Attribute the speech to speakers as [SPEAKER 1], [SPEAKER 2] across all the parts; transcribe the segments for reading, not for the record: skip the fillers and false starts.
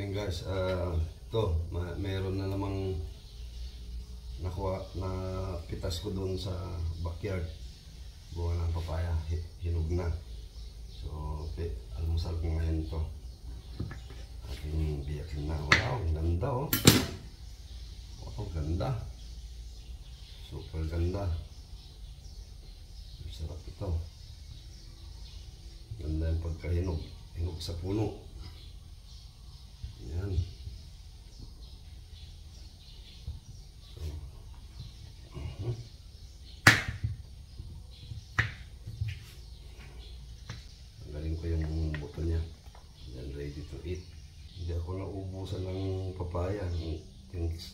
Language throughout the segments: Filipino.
[SPEAKER 1] morning guys. Meron na namang nakuha na pitas ko doon sa backyard. Bunga ng papaya, hinog na. So, almusal ko ngayon to. Ating biyakin na. Wow, ganda oh. Wow, ganda. Super ganda. Sarap ito. Ganda yung pagkahinog. Hinog sa puno. Yan. Tanggalin ko yung buto niya. Yan, ready to eat. Hindi ako naubusan ng papaya.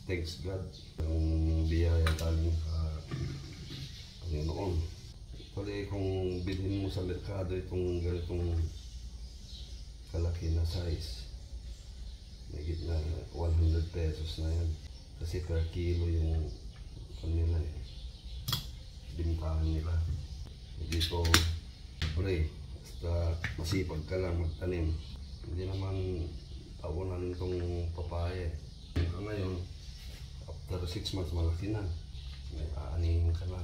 [SPEAKER 1] Thanks God. Ang biyaya galing sa Panginoon. Actually, kung bilhin mo sa merkado itong ganitong kalaki na size, may na 100 pesos na yan. Kasi per kilo yung kanila eh. Bintahan nila. Hindi ko pre. Basta masipag ka lang magtanim. Hindi naman tawanan itong papaya eh. Ngayon, after 6 months malaki na. May aanihin ka na.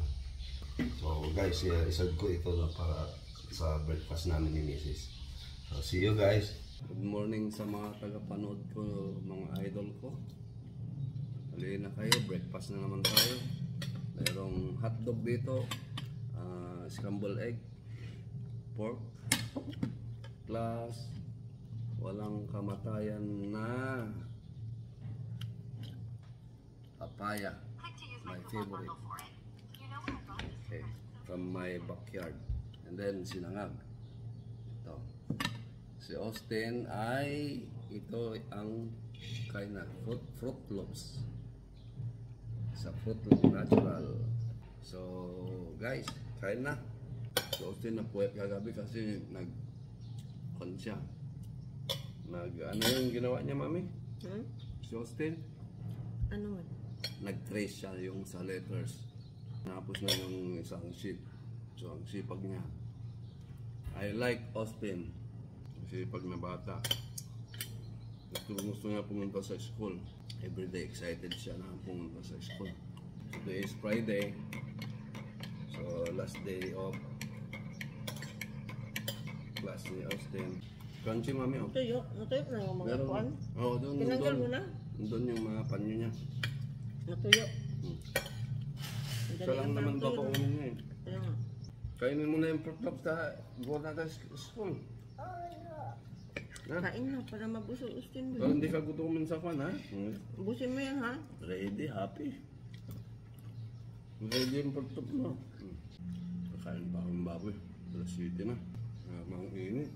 [SPEAKER 1] So guys, isad ko ito na para sa breakfast namin ni Mrs. So see you guys. Good morning sa mga tagapanood ko, mga idol ko. Halina na kayo, breakfast na naman tayo. Mayroong hotdog dito, scrambled egg, pork, plus walang kamatayan na papaya, my favorite. Okay, from my backyard. And then sinangag. Ito. Si Austin ay ito ang kain na fruit loops. Sa fruit loop natural. So guys, kain na. Si Austin napuwet kagabi kasi siya. Ano yung ginawa niya, mami? Si Austin?
[SPEAKER 2] Ano man?
[SPEAKER 1] Nag-trace siya yung sa letters. Napos na yung isang sheet. So ang sipag niya. I like Austin. Sipag na bata. Gusto niya pumunta sa school. Everyday excited siya na pumunta sa school. Today is Friday. So last day of class ni Austin. Crunchy, mami oh.
[SPEAKER 2] Natuyo na yung mga pan.
[SPEAKER 1] Oo, doon.
[SPEAKER 2] Tinanggal mo na?
[SPEAKER 1] Doon yung mga panyo niya.
[SPEAKER 2] Natuyo.
[SPEAKER 1] Siya lang naman babaunin niya eh.
[SPEAKER 2] Kaya nga.
[SPEAKER 1] Kainin mo na yung fruit loops sa buwan natin sa school.
[SPEAKER 2] Kain na para mabusog, Austin.
[SPEAKER 1] Pero hindi ka gutumin sa kwan ha?
[SPEAKER 2] Busin mo yan ha?
[SPEAKER 1] Ready, happy. Ready yung fruit loops mo. Kakain pa akong baboy. Alas 7 na. Mga init.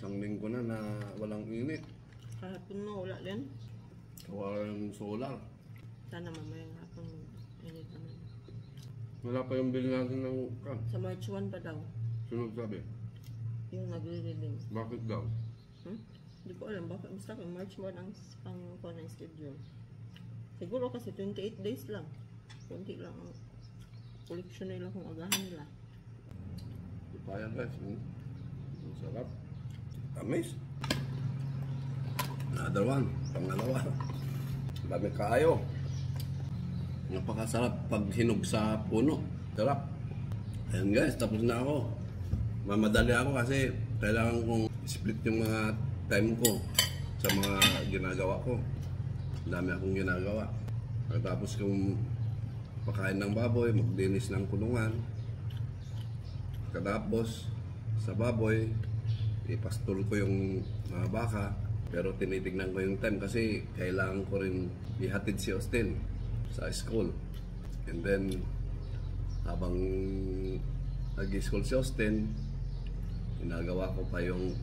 [SPEAKER 1] Isang linggo na na walang init.
[SPEAKER 2] Kahapon mo, wala din.
[SPEAKER 1] Kawalang solar.
[SPEAKER 2] Sana mamayang hapon init naman.
[SPEAKER 1] Wala pa yung bill natin ng kan.
[SPEAKER 2] Sa March 1 pa daw.
[SPEAKER 1] Sunod sabi.
[SPEAKER 2] Yung nagre-reading.
[SPEAKER 1] Bakit daw?
[SPEAKER 2] Hindi ko alam bakit. Basta kung March 1 ang schedule. Siguro kasi 28 days lang. Kunti lang ang collection nila kung agahan nila.
[SPEAKER 1] Papaya guys. Ang sarap. Tamis. Another one. Pangalawa. Dami kaayo. Napakasarap pag hinog sa puno. Sarap. Ayan guys, tapos na ako. Mamadali ako kasi kailangan kong split yung mga time ko sa mga ginagawa ko. Dami akong ginagawa. Tapos kung pakain ng baboy, maglinis ng kulungan. Katapos sa baboy, ipastol ko yung mga baka. Pero tinitignan ko yung time kasi kailangan ko rin ihatid si Austin sa school. And then, habang nag-school si Austin, ginagawa ko pa yung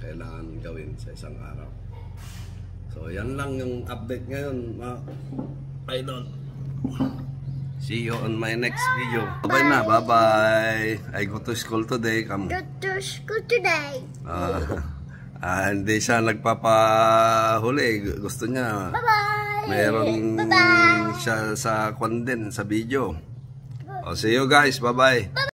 [SPEAKER 1] kailangan gawin sa isang araw. So, yan lang yung update ngayon, mga idol. See you on my next video. Bye na, bye-bye. I go to school today. Come.
[SPEAKER 3] Go to school today.
[SPEAKER 1] Hindi siya nagpapahuli. Gusto niya.
[SPEAKER 3] Bye-bye.
[SPEAKER 1] Meron siya sa kwan din, sa video. See you guys. Bye-bye.